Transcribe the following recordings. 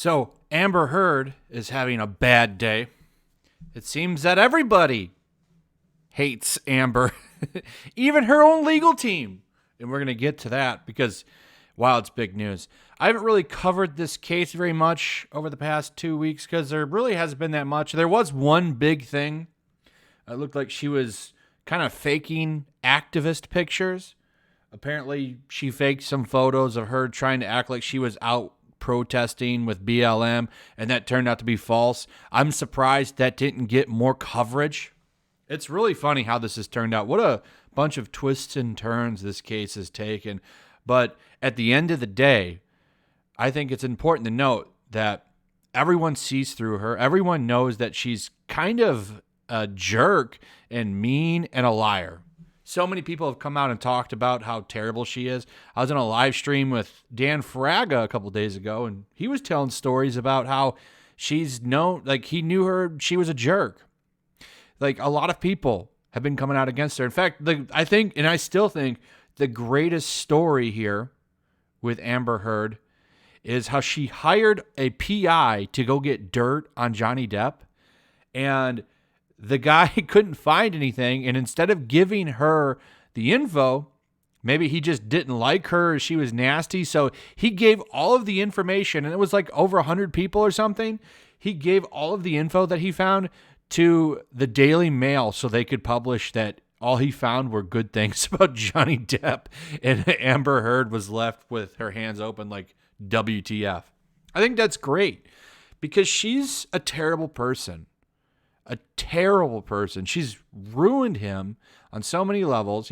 So Amber Heard is having a bad day. It seems that everybody hates Amber, even her own legal team. And we're going to get to that because, wow, it's big news. I haven't really covered this case very much over the past 2 weeks because there really hasn't been that much. There was one big thing. It looked like she was kind of faking activist pictures. Apparently, she faked some photos of her trying to act like she was out protesting with BLM, and that turned out to be false. I'm surprised that didn't get more coverage. It's really funny how this has turned out. What a bunch of twists and turns this case has taken. But at the end of the day, I think it's important to note that everyone sees through her. Everyone knows that she's kind of a jerk and mean and a liar. So many people have come out and talked about how terrible she is. I was on a live stream with Dan Fraga a couple days ago, and he was telling stories about how she's known, like he knew her, she was a jerk. Like a lot of people have been coming out against her. In fact, I think, and I still think, the greatest story here with Amber Heard is how she hired a PI to go get dirt on Johnny Depp, and the guy couldn't find anything, and instead of giving her the info, maybe he just didn't like her or she was nasty, so he gave all of the information, and it was like over 100 people or something. He gave all of the info that he found to the Daily Mail so they could publish that all he found were good things about Johnny Depp, and Amber Heard was left with her hands open like WTF. I think that's great because she's a terrible person. A terrible person. She's ruined him on so many levels.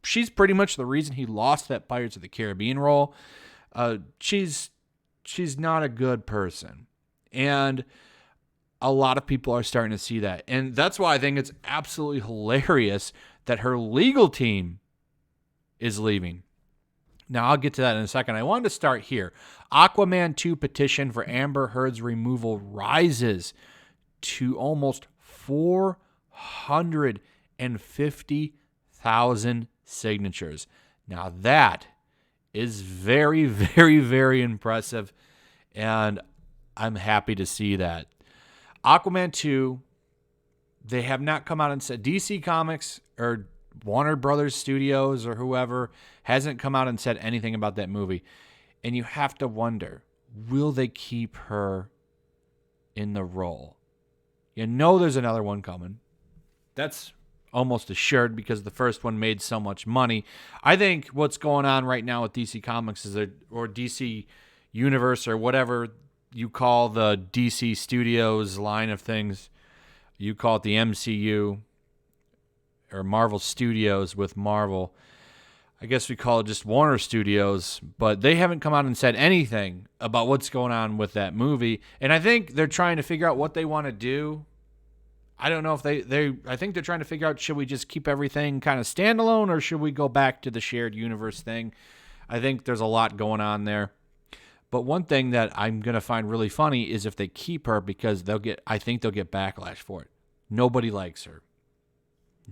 She's pretty much the reason he lost that Pirates of the Caribbean role. She's not a good person. And a lot of people are starting to see that. And that's why I think it's absolutely hilarious that her legal team is leaving. Now, I'll get to that in a second. I wanted to start here. Aquaman 2 petition for Amber Heard's removal rises to almost 450,000 signatures. Now, that is very, very, very impressive, and I'm happy to see that. Aquaman 2, they have not come out and said, DC Comics or Warner Brothers Studios or whoever hasn't come out and said anything about that movie. And you have to wonder, will they keep her in the role? You know there's another one coming. That's almost assured because the first one made so much money. I think what's going on right now with DC Comics or DC Universe or whatever you call the DC Studios line of things, you call it the MCU or Marvel Studios with Marvel. I guess we call it just Warner Studios, but they haven't come out and said anything about what's going on with that movie. And I think they're trying to figure out what they want to do. I don't know if I think they're trying to figure out, should we just keep everything kind of standalone or should we go back to the shared universe thing? I think there's a lot going on there. But one thing that I'm going to find really funny is if they keep her, because I think they'll get backlash for it. Nobody likes her.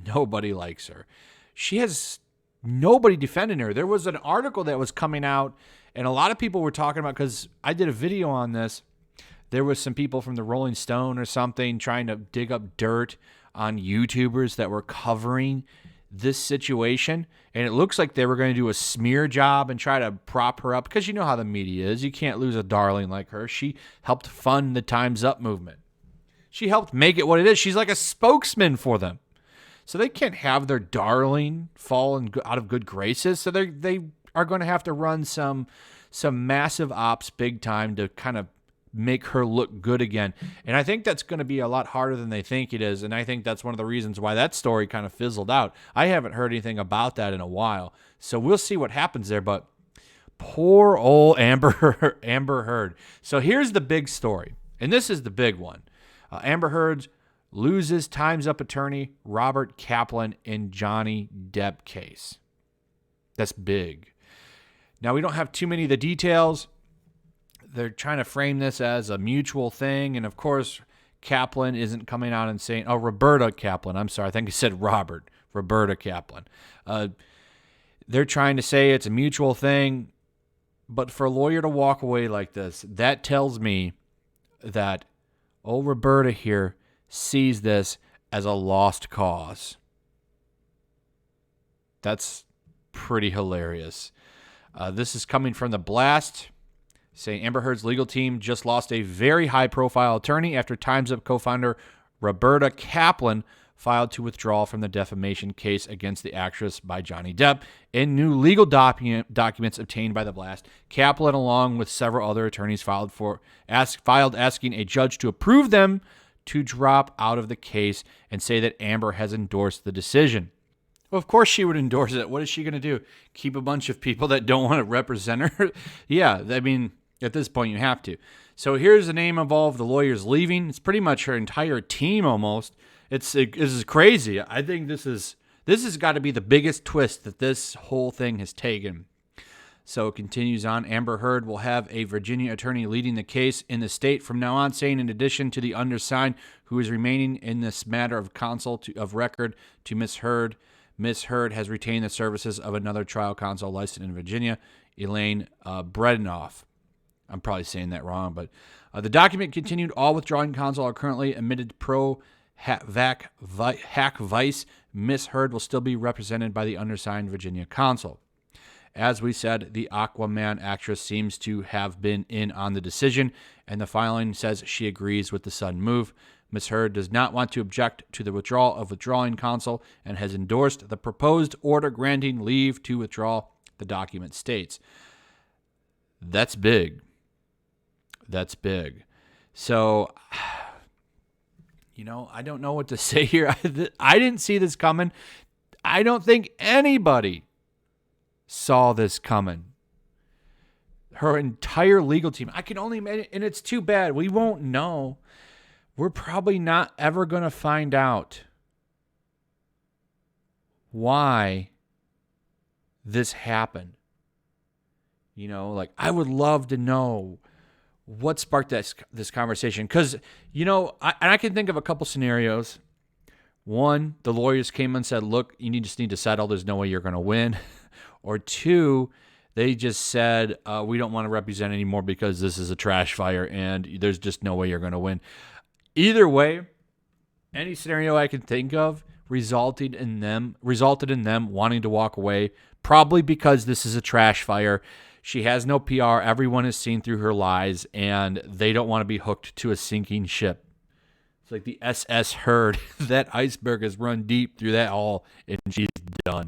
Nobody likes her. She has nobody defending her. There was an article that was coming out, and a lot of people were talking about, because I did a video on this, there was some people from the Rolling Stone or something trying to dig up dirt on YouTubers that were covering this situation, and it looks like they were going to do a smear job and try to prop her up, because you know how the media is. You can't lose a darling like her. She helped fund the Time's Up movement. She helped make it what it is. She's like a spokesman for them. So they can't have their darling fall out of good graces. So they are going to have to run some massive ops big time to kind of make her look good again. And I think that's going to be a lot harder than they think it is. And I think that's one of the reasons why that story kind of fizzled out. I haven't heard anything about that in a while. So we'll see what happens there. But poor old Amber Heard. So here's the big story. And this is the big one. Amber Heard loses Time's Up attorney Robert Kaplan in Johnny Depp case. That's big. Now, we don't have too many of the details. They're trying to frame this as a mutual thing. And, of course, Kaplan isn't coming out and saying, Roberta Kaplan. I'm sorry. I think I said Robert. Roberta Kaplan. They're trying to say it's a mutual thing. But for a lawyer to walk away like this, that tells me that old Roberta here sees this as a lost cause. That's pretty hilarious. This is coming from The Blast, saying Amber Heard's legal team just lost a very high-profile attorney after Time's Up co-founder Roberta Kaplan filed to withdraw from the defamation case against the actress by Johnny Depp. In new legal documents obtained by The Blast, Kaplan, along with several other attorneys, filed asking a judge to approve them to drop out of the case and say that Amber has endorsed the decision. Well, of course she would endorse it. What is she going to do? Keep a bunch of people that don't want to represent her? Yeah, I mean, at this point you have to. So here's the name of all of the lawyers leaving. It's pretty much her entire team almost. This is crazy. I think this has got to be the biggest twist that this whole thing has taken. So it continues on. Amber Heard will have a Virginia attorney leading the case in the state from now on, saying in addition to the undersigned who is remaining in this matter of counsel of record to Ms. Heard has retained the services of another trial counsel licensed in Virginia, Elaine Bredenoff. I'm probably saying that wrong, but the document continued. All withdrawing counsel are currently admitted pro hack vice. Ms. Heard will still be represented by the undersigned Virginia counsel. As we said, the Aquaman actress seems to have been in on the decision, and the filing says she agrees with the sudden move. Ms. Heard does not want to object to the withdrawal of withdrawing counsel and has endorsed the proposed order granting leave to withdraw, the document states. That's big. That's big. So, I don't know what to say here. I didn't see this coming. I don't think anybody saw this coming. Her entire legal team. I can only imagine, and it's too bad. We won't know. We're probably not ever going to find out why this happened. I would love to know what sparked this conversation. Because, I can think of a couple scenarios. One, the lawyers came and said, look, you just need to settle. There's no way you're going to win. Or two, they just said, we don't want to represent anymore because this is a trash fire and there's just no way you're going to win. Either way, any scenario I can think of resulted in them wanting to walk away, probably because this is a trash fire. She has no PR. Everyone has seen through her lies, and they don't want to be hooked to a sinking ship. It's like the SS Heard. That iceberg has run deep through that hull, and she's done.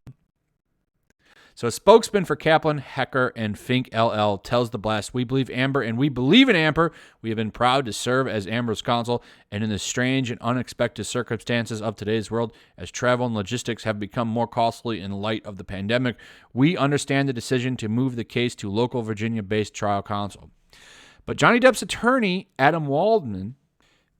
So a spokesman for Kaplan, Hecker, and Fink LL tells The Blast, we believe Amber and we believe in Amber. We have been proud to serve as Amber's counsel, and in the strange and unexpected circumstances of today's world, as travel and logistics have become more costly in light of the pandemic, we understand the decision to move the case to local Virginia-based trial counsel. But Johnny Depp's attorney, Adam Waldman,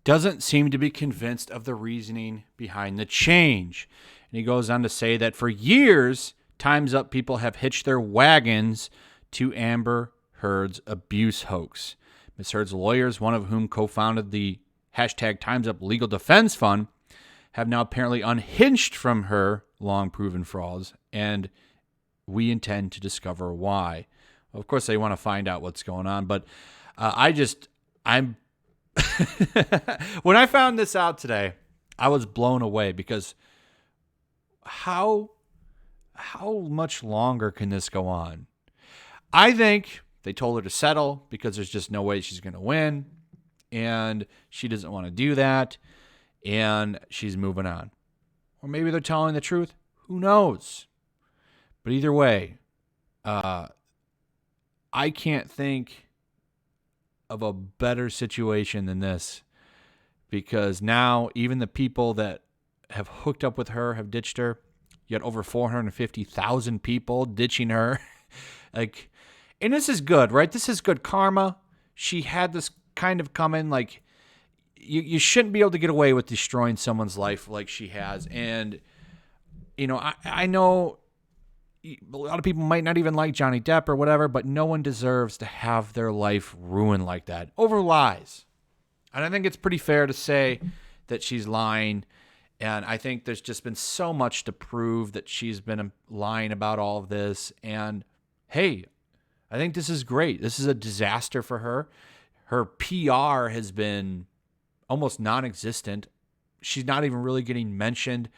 doesn't seem to be convinced of the reasoning behind the change. And he goes on to say that for years, Time's Up people have hitched their wagons to Amber Heard's abuse hoax. Ms. Heard's lawyers, one of whom co-founded the hashtag Time's Up Legal Defense Fund, have now apparently unhinged from her long-proven frauds, and we intend to discover why. Well, of course, they want to find out what's going on, but I'm when I found this out today, I was blown away because how much longer can this go on? I think they told her to settle because there's just no way she's going to win, and she doesn't want to do that, and she's moving on. Or maybe they're telling the truth. Who knows? But either way, I can't think of a better situation than this, because now even the people that have hooked up with her have ditched her. You got over 450,000 people ditching her. And this is good, right? This is good karma. She had this kind of coming. You shouldn't be able to get away with destroying someone's life like she has. And, I know a lot of people might not even like Johnny Depp or whatever, but no one deserves to have their life ruined like that over lies. And I think it's pretty fair to say that she's lying. And I think there's just been so much to prove that she's been lying about all of this. And hey, I think this is great. This is a disaster for her. Her PR has been almost non-existent. She's not even really getting mentioned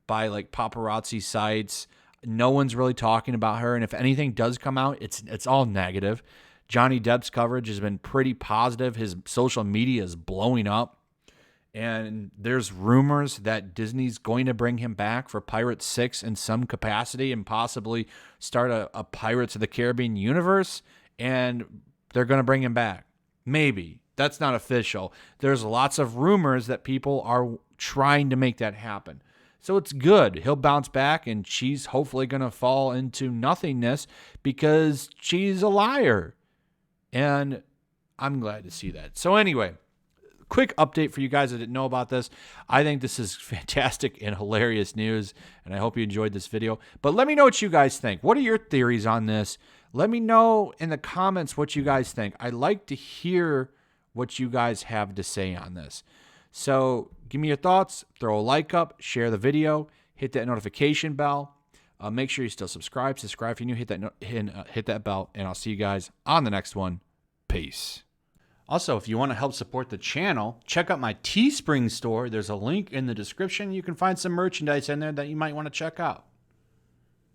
by like paparazzi sites. No one's really talking about her. And if anything does come out, it's all negative. Johnny Depp's coverage has been pretty positive. His social media is blowing up. And there's rumors that Disney's going to bring him back for Pirates 6 in some capacity and possibly start a Pirates of the Caribbean universe. And they're going to bring him back. Maybe. That's not official. There's lots of rumors that people are trying to make that happen. So it's good. He'll bounce back, and she's hopefully going to fall into nothingness because she's a liar. And I'm glad to see that. So anyway, quick update for you guys that didn't know about this. I think this is fantastic and hilarious news, and I hope you enjoyed this video. But let me know what you guys think. What are your theories on this? Let me know in the comments what you guys think. I'd like to hear what you guys have to say on this. So give me your thoughts, throw a like up, share the video, hit that notification bell. Make sure you still subscribe if you're new, hit that bell, and I'll see you guys on the next one. Peace. Also, if you want to help support the channel, check out my Teespring store. There's a link in the description. You can find some merchandise in there that you might want to check out.